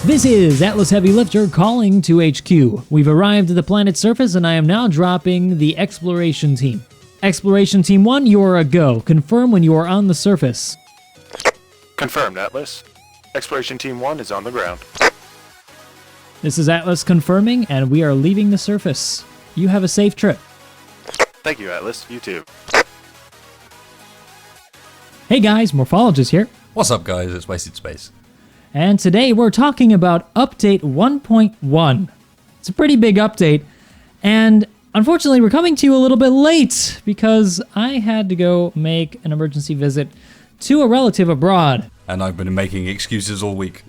This is Atlas Heavy Lifter calling to HQ. We've arrived at the planet's surface and I am now dropping the Exploration Team. Exploration Team 1, you are a go. Confirm when you are on the surface. Confirmed, Atlas. Exploration Team 1 is on the ground. This is Atlas confirming, and we are leaving the surface. You have a safe trip. Thank you, Atlas. You too. Hey guys, Morphologist here. What's up, guys? It's Wasted Space. And today we're talking about Update 1.1. It's a pretty big update, and unfortunately we're coming to you a little bit late because I had to go make an emergency visit to a relative abroad. And I've been making excuses all week.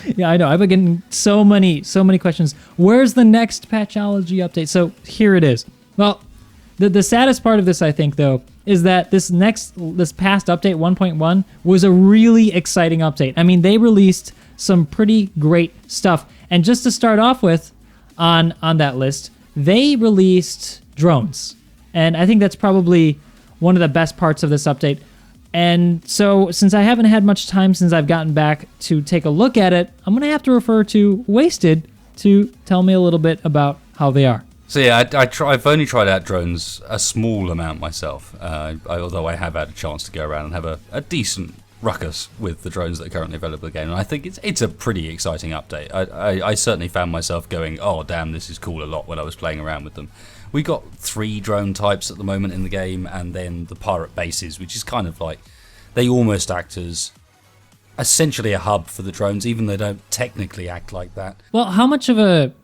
Yeah, I know. I've been getting so many questions. Where's the next Patchology update? So here it is. Well, the saddest part of this, I think, though, is that this past update 1.1 was a really exciting update. I mean, they released some pretty great stuff. And just to start off with, on that list, they released drones. And I think that's probably one of the best parts of this update. And so, since I haven't had much time since I've gotten back to take a look at it, I'm going to have to refer to Wasted to tell me a little bit about how they are. So yeah, I've only tried out drones a small amount myself, although I have had a chance to go around and have a decent ruckus with the drones that are currently available again. And I think it's a pretty exciting update. I certainly found myself going, oh damn, this is cool a lot when I was playing around with them. We got 3 drone types at the moment in the game, and then the pirate bases, which is kind of like, they almost act as essentially a hub for the drones, even though they don't technically act like that. Well, how much of a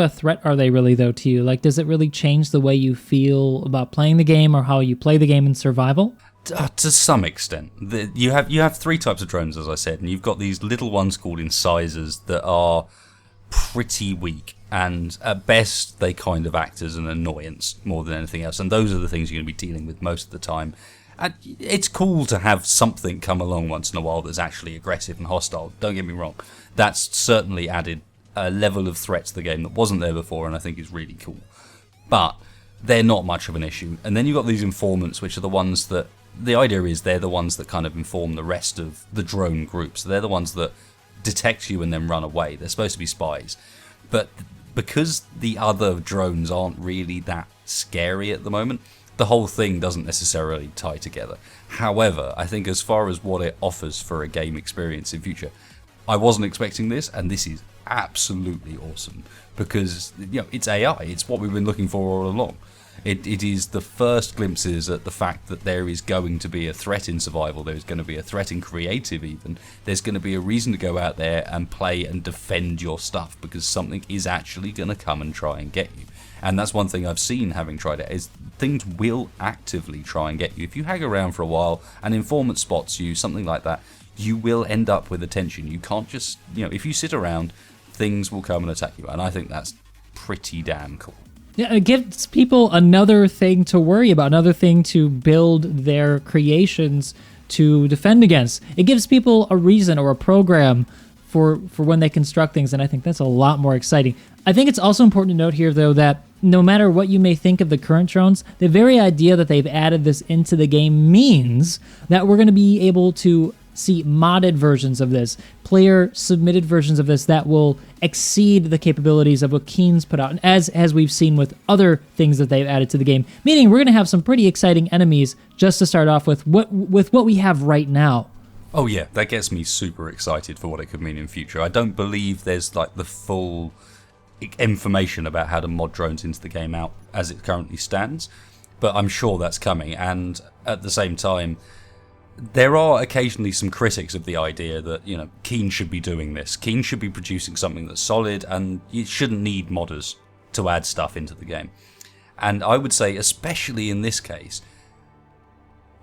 threat are they really, though, to you? Like, does it really change the way you feel about playing the game or how you play the game in survival? To some extent. You have 3 types of drones, as I said, and you've got these little ones called incisors that are pretty weak, and at best they kind of act as an annoyance more than anything else, and those are the things you're going to be dealing with most of the time. And it's cool to have something come along once in a while that's actually aggressive and hostile, don't get me wrong. That's certainly added a level of threat to the game that wasn't there before, and I think is really cool. But they're not much of an issue. And then you've got these informants, which are the ones that, the idea is they're the ones that kind of inform the rest of the drone group. So they're the ones that detect you and then run away. They're supposed to be spies. But because the other drones aren't really that scary at the moment, the whole thing doesn't necessarily tie together. However, I think as far as what it offers for a game experience in future, I wasn't expecting this, and this is absolutely awesome because, you know, it's AI. It's what we've been looking for all along. It is the first glimpses at the fact that there is going to be a threat in survival. There's going to be a threat in creative even. There's going to be a reason to go out there and play and defend your stuff because something is actually going to come and try and get you. And that's one thing I've seen having tried it, is things will actively try and get you. If you hang around for a while, an informant spots you, something like that, you will end up with attention. You can't just, if you sit around, things will come and attack you. And I think that's pretty damn cool. Yeah, it gives people another thing to worry about, another thing to build their creations to defend against. It gives people a reason or a program for when they construct things, and I think that's a lot more exciting. I think it's also important to note here, though, that no matter what you may think of the current drones, the very idea that they've added this into the game means that we're going to be able to see modded versions of this, player-submitted versions of this that will exceed the capabilities of what Keen's put out, as we've seen with other things that they've added to the game. Meaning we're going to have some pretty exciting enemies just to start off with what we have right now. Oh yeah, that gets me super excited for what it could mean in future. I don't believe there's like the full information about how to mod drones into the game out as it currently stands, but I'm sure that's coming. And at the same time, there are occasionally some critics of the idea that, Keen should be doing this. Keen should be producing something that's solid, and you shouldn't need modders to add stuff into the game. And I would say, especially in this case,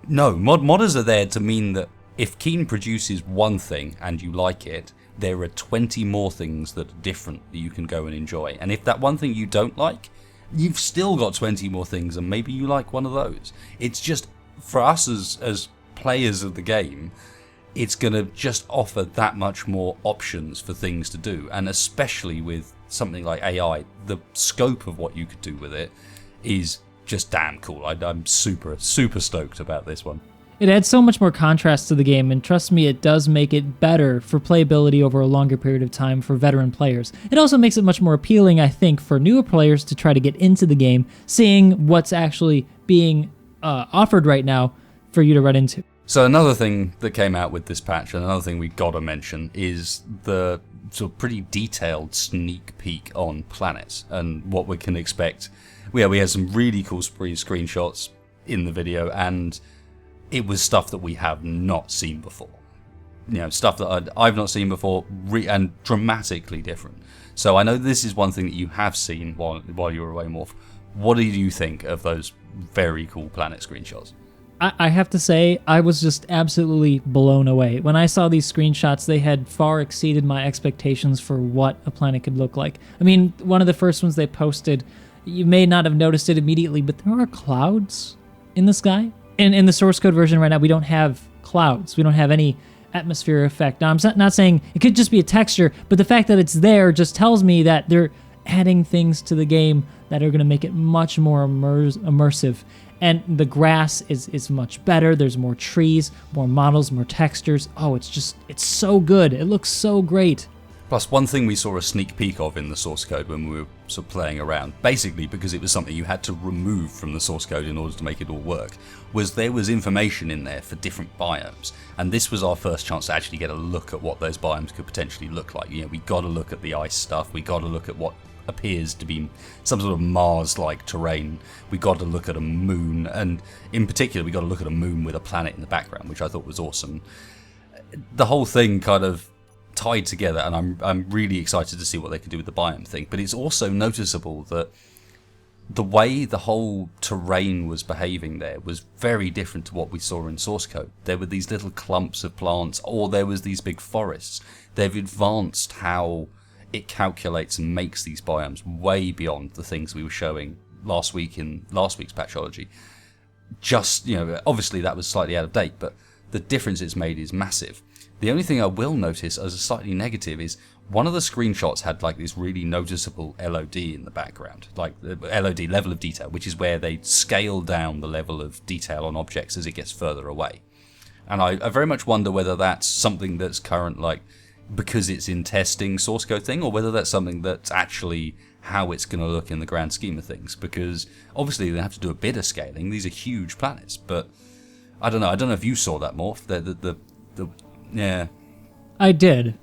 no, modders are there to mean that if Keen produces one thing and you like it, there are 20 more things that are different that you can go and enjoy. And if that one thing you don't like, you've still got 20 more things, and maybe you like one of those. It's just, for us as players of the game, it's going to just offer that much more options for things to do. And especially with something like AI, the scope of what you could do with it is just damn cool. I'm super stoked about this one. It adds so much more contrast to the game, and trust me, it does make it better for playability over a longer period of time for veteran players. It also makes it much more appealing, I think, for newer players to try to get into the game, seeing what's actually being offered right now for you to run into. So another thing that came out with this patch, and another thing we gotta mention, is the sort of pretty detailed sneak peek on planets and what we can expect. We had some really cool screenshots in the video, and it was stuff that we have not seen before. Stuff that I've not seen before, and dramatically different. So I know this is one thing that you have seen while you were away, Morph. What did you think of those very cool planet screenshots? I have to say, I was just absolutely blown away. When I saw these screenshots, they had far exceeded my expectations for what a planet could look like. I mean, one of the first ones they posted, you may not have noticed it immediately, but there are clouds in the sky. In the source code version right now, we don't have clouds. We don't have any atmosphere effect. Now, I'm not saying it could just be a texture, but the fact that it's there just tells me that they're adding things to the game that are going to make it much more immersive. And the grass is much better. There's more trees, more models, more textures. Oh, it's so good. It looks so great. Plus, one thing we saw a sneak peek of in the source code when we were sort of playing around, basically because it was something you had to remove from the source code in order to make it all work, was there was information in there for different biomes. And this was our first chance to actually get a look at what those biomes could potentially look like. We got to look at the ice stuff. We got to look at what appears to be some sort of Mars-like terrain. We got to look at a moon, and in particular, we got to look at a moon with a planet in the background, which I thought was awesome. The whole thing kind of tied together, and I'm really excited to see what they can do with the biome thing. But it's also noticeable that the way the whole terrain was behaving there was very different to what we saw in source code. There were these little clumps of plants, or there was these big forests. They've advanced how it calculates and makes these biomes way beyond the things we were showing last week in last week's Patchology. Just, obviously that was slightly out of date, but the difference it's made is massive. The only thing I will notice as a slightly negative is one of the screenshots had like this really noticeable LOD in the background, like the LOD, level of detail, which is where they scale down the level of detail on objects as it gets further away. And I very much wonder whether that's something that's current, like because it's in testing source code thing, or whether that's something that's actually how it's going to look in the grand scheme of things. Because obviously they have to do a bit of scaling. These are huge planets, but I don't know if you saw that, Morph. Yeah. I did.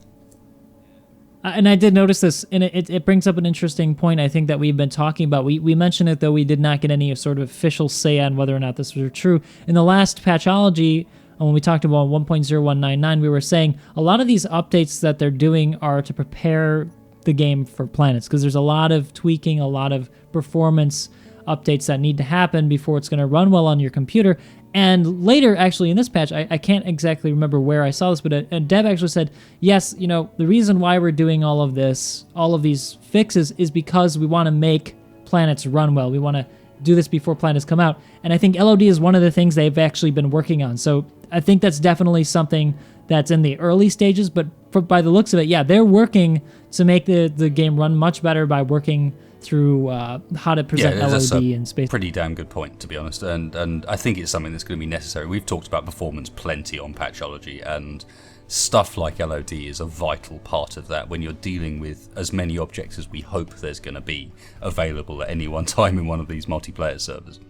And I did notice this, and it brings up an interesting point I think that we've been talking about. We mentioned it, though we did not get any sort of official say on whether or not this was true. In the last Patchology, when we talked about 1.0199, we were saying a lot of these updates that they're doing are to prepare the game for planets, because there's a lot of tweaking, a lot of performance updates that need to happen before it's going to run well on your computer. And later, actually, in this patch, I can't exactly remember where I saw this, but a dev actually said, yes, the reason why we're doing all of these fixes is because we want to make planets run well. We want to do this before planets come out. And I think LOD is one of the things they've actually been working on. So I think that's definitely something that's in the early stages, but by the looks of it, yeah, they're working to make the game run much better by working through how to present LOD in space. Pretty damn good point, to be honest, and I think it's something that's going to be necessary. We've talked about performance plenty on Patchology, and stuff like LOD is a vital part of that when you're dealing with as many objects as we hope there's going to be available at any one time in one of these multiplayer servers.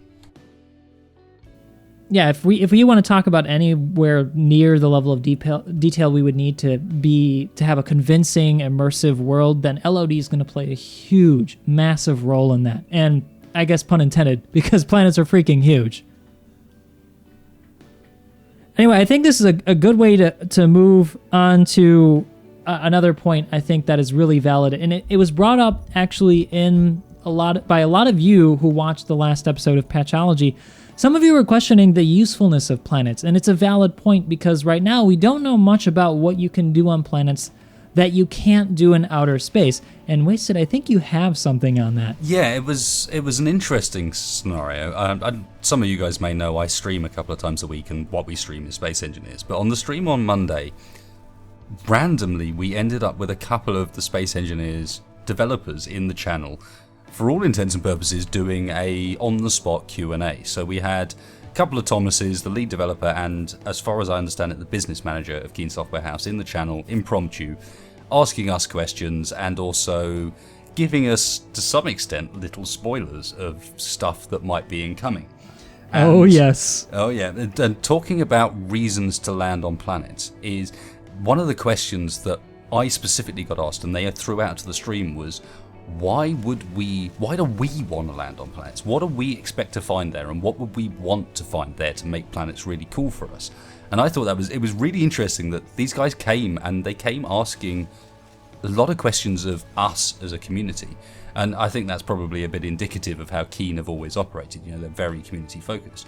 Yeah, if we want to talk about anywhere near the level of detail we would need to have a convincing, immersive world, then LOD is going to play a huge, massive role in that. And I guess pun intended, because planets are freaking huge. Anyway, I think this is a good way to move on to another point I think that is really valid. And it was brought up actually by a lot of you who watched the last episode of Patchology. Some of you were questioning the usefulness of planets, and it's a valid point because right now we don't know much about what you can do on planets that you can't do in outer space. And Wasted, I think you have something on that. Yeah, it was an interesting scenario. Some of you guys may know I stream a couple of times a week, and what we stream is Space Engineers. But on the stream on Monday, randomly we ended up with a couple of the Space Engineers developers in the channel, for all intents and purposes, doing a on-the-spot Q&A. So we had couple of Thomases, the lead developer, and as far as I understand it, the business manager of Keen Software House in the channel, impromptu, asking us questions and also giving us, to some extent, little spoilers of stuff that might be incoming. And, oh, yes. Oh, yeah. And talking about reasons to land on planets is one of the questions that I specifically got asked, and they threw out to the stream, was why do we want to land on planets? What do we expect to find there, and what would we want to find there to make planets really cool for us? And I thought it was really interesting that these guys came asking a lot of questions of us as a community. And I think that's probably a bit indicative of how Keen have always operated. They're very community focused.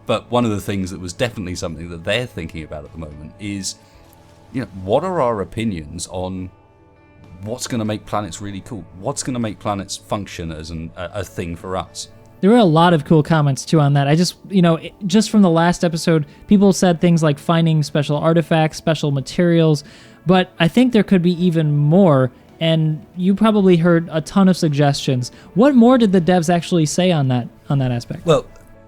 But one of the things that was definitely something that they're thinking about at the moment is, what are our opinions on what's going to make planets really cool? What's going to make planets function as a thing for us? There were a lot of cool comments too on that. I just, just from the last episode, people said things like finding special artifacts, special materials, but I think there could be even more. And you probably heard a ton of suggestions. What more did the devs actually say on that aspect? Well,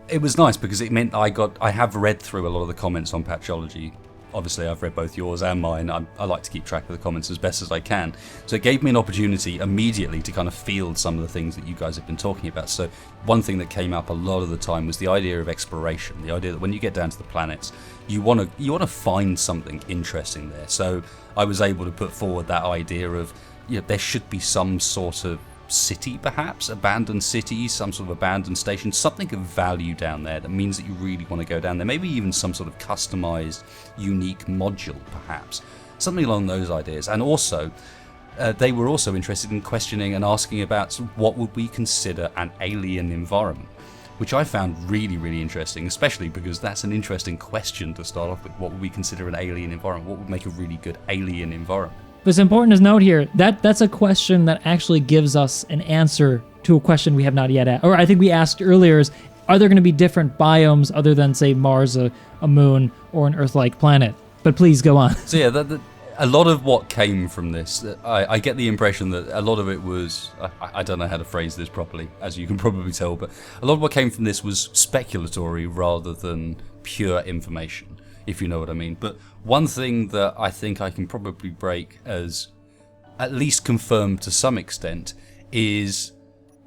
it was nice because it meant I have read through a lot of the comments on Patchology. Obviously, I've read both yours and mine. I like to keep track of the comments as best as I can. So it gave me an opportunity immediately to kind of field some of the things that you guys have been talking about. So one thing that came up a lot of the time was the idea of exploration. The idea that when you get down to the planets, you want to find something interesting there. So I was able to put forward that idea of, there should be some sort of city, perhaps, abandoned city, some sort of abandoned station, something of value down there that means that you really want to go down there. Maybe even some sort of customized, unique module, perhaps. Something along those ideas. And also, they were also interested in questioning and asking about what would we consider an alien environment, which I found really, really interesting, especially because that's an interesting question to start off with. What would we consider an alien environment? What would make a really good alien environment? But it's important to note here that that's a question that actually gives us an answer to a question we have not yet asked. Or I think we asked earlier is, are there going to be different biomes other than, say, Mars, a moon, or an Earth-like planet? But please go on. So yeah, a lot of what came from this, I get the impression that a lot of it was, I don't know how to phrase this properly, as you can probably tell, but a lot of what came from this was speculatory rather than pure information, if you know what I mean. But one thing that I think I can probably break as at least confirmed to some extent is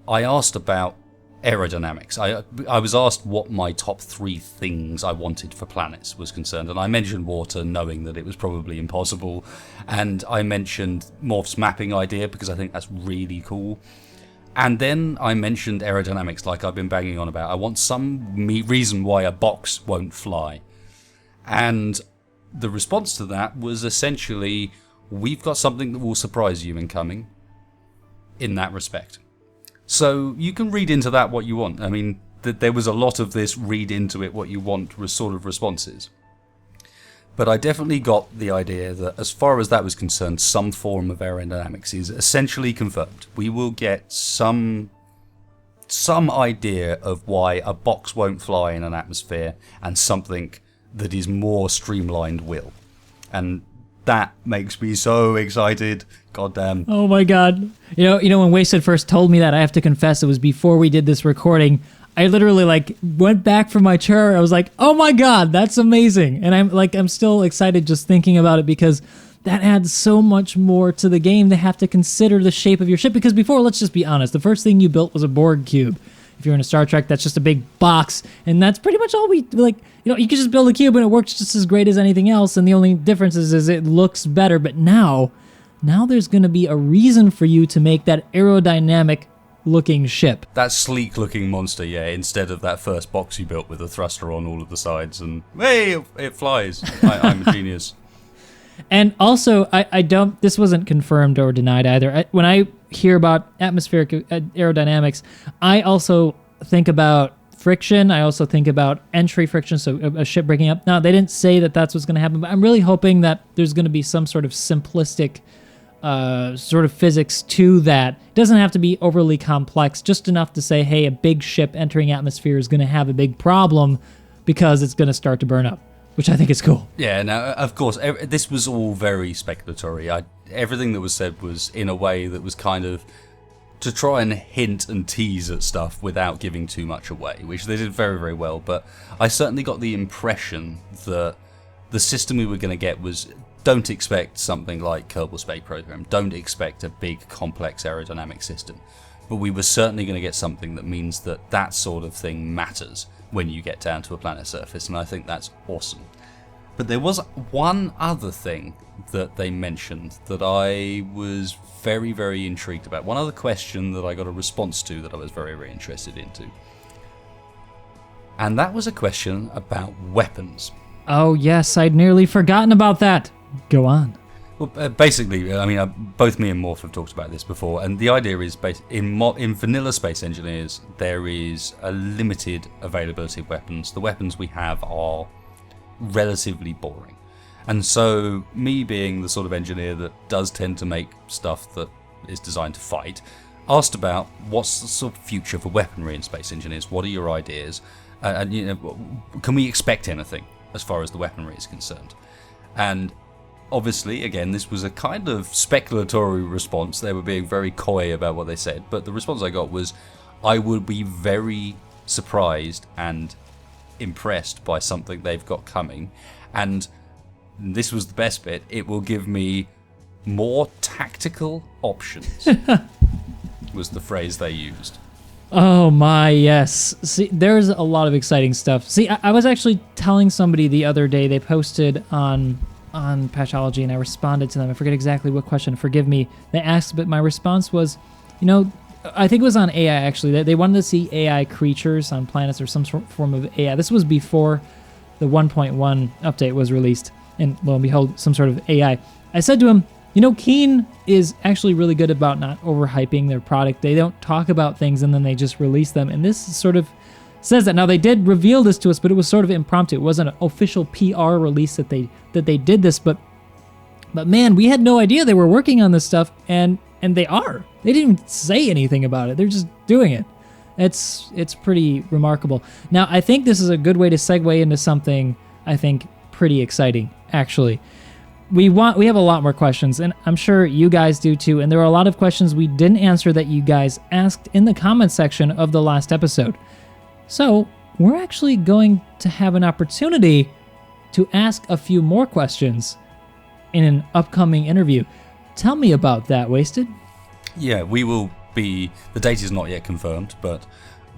I asked about aerodynamics. I was asked what my top 3 things I wanted for planets was concerned, and I mentioned water, knowing that it was probably impossible, and I mentioned Morph's mapping idea because I think that's really cool. And then I mentioned aerodynamics, like I've been banging on about. I want some reason why a box won't fly. And the response to that was essentially, we've got something that will surprise you incoming in that respect. So you can read into that what you want. I mean, there was a lot of this read into it what you want sort of responses. But I definitely got the idea that as far as that was concerned, some form of aerodynamics is essentially confirmed. We will get some idea of why a box won't fly in an atmosphere, and something that is more streamlined will. And that makes me so excited. Goddamn. Oh my god. You know when Wasted first told me that, I have to confess it was before we did this recording. I literally went back from my chair. I was like, "Oh my god, that's amazing." And I'm still excited just thinking about it, because that adds so much more to the game. They have to consider the shape of your ship, because before, let's just be honest, the first thing you built was a Borg cube. If you're in a Star Trek, that's just a big box, and that's pretty much all we you can just build a cube and it works just as great as anything else, and the only difference is it looks better. But now there's going to be a reason for you to make that aerodynamic looking ship. That sleek looking monster, yeah, instead of that first box you built with a thruster on all of the sides and, hey, it flies. I'm a genius. And also, I don't, this wasn't confirmed or denied either. When I hear about atmospheric aerodynamics, I also think about friction. I also think about entry friction, so a ship breaking up. Now, they didn't say that that's what's going to happen, but I'm really hoping that there's going to be some sort of simplistic sort of physics to that. It doesn't have to be overly complex, just enough to say, hey, a big ship entering atmosphere is going to have a big problem because it's going to start to burn up, which I think is cool. Yeah, now, of course, this was all very speculatory. Everything that was said was in a way that was kind of to try and hint and tease at stuff without giving too much away, which they did very, very well. But I certainly got the impression that the system we were going to get was, don't expect something like Kerbal Space Program, don't expect a big, complex aerodynamic system. But we were certainly going to get something that means that that sort of thing matters when you get down to a planet surface, and I think that's awesome. But there was one other thing that they mentioned that I was very, very intrigued about. One other question that I got a response to that I was very, very interested into. And that was a question about weapons. Oh yes, I'd nearly forgotten about that. Go on. Well, basically, I mean, both me and Morph have talked about this before, and the idea is, in vanilla Space Engineers, there is a limited availability of weapons. The weapons we have are relatively boring. And so, me being the sort of engineer that does tend to make stuff that is designed to fight, asked about what's the sort of future for weaponry in Space Engineers, what are your ideas, and you know, can we expect anything as far as the weaponry is concerned? And obviously, again, this was a kind of speculatory response. They were being very coy about what they said, but the response I got was, I would be very surprised and impressed by something they've got coming, and this was the best bit, it will give me more tactical options, was the phrase they used. Oh my, yes. See, there's a lot of exciting stuff. See, I was actually telling somebody the other day, they posted on Patchology, and I responded to them. I forget exactly what question, forgive me. They asked, but my response was, you know, I think it was on AI actually. They wanted to see AI creatures on planets or some form of AI. This was before the 1.1 update was released, and lo and behold, some sort of AI. I said to him, you know, Keen is actually really good about not overhyping their product. They don't talk about things and then they just release them, and this sort of says that. Now, they did reveal this to us, but it was sort of impromptu. It wasn't an official PR release that they did this, but man, we had no idea they were working on this stuff, and they are. They didn't even say anything about it. They're just doing it. It's pretty remarkable. Now, I think this is a good way to segue into something I think pretty exciting, actually. We have a lot more questions, and I'm sure you guys do too, and there are a lot of questions we didn't answer that you guys asked in the comment section of the last episode. So, we're actually going to have an opportunity to ask a few more questions in an upcoming interview. Tell me about that, Wasted. Yeah, we will be, the date is not yet confirmed, but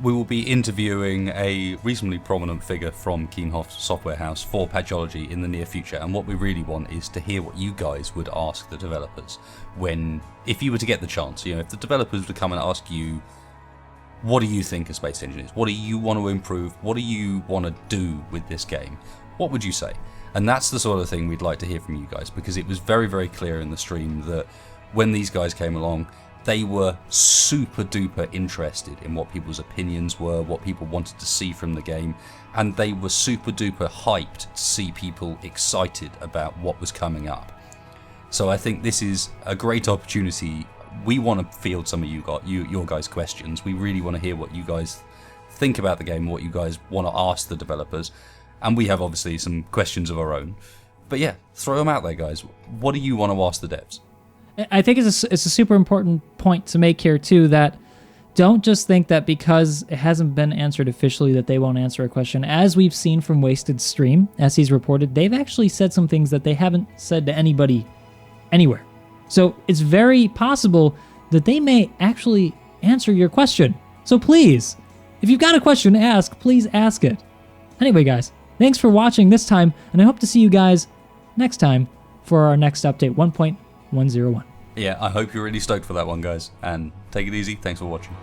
we will be interviewing a reasonably prominent figure from Keenhoff Software House for Patchology in the near future, and what we really want is to hear what you guys would ask the developers if you were to get the chance. You know, if the developers would come and ask you, what do you think of Space Engineers? What do you want to improve? What do you want to do with this game? What would you say? And that's the sort of thing we'd like to hear from you guys, because it was very, very clear in the stream that when these guys came along, they were super duper interested in what people's opinions were, what people wanted to see from the game, and they were super duper hyped to see people excited about what was coming up. So I think this is a great opportunity. We want to field some of your guys' questions. We really want to hear what you guys think about the game, what you guys want to ask the developers, and we have obviously some questions of our own. But yeah, throw them out there, guys. What do you want to ask the devs? I think it's a super important point to make here, too, that don't just think that because it hasn't been answered officially that they won't answer a question. As we've seen from Wasted's stream, as he's reported, they've actually said some things that they haven't said to anybody anywhere. So it's very possible that they may actually answer your question. So please, if you've got a question to ask, please ask it. Anyway, guys, thanks for watching this time, and I hope to see you guys next time for our next update, 1.101. Yeah, I hope you're really stoked for that one, guys. And take it easy. Thanks for watching.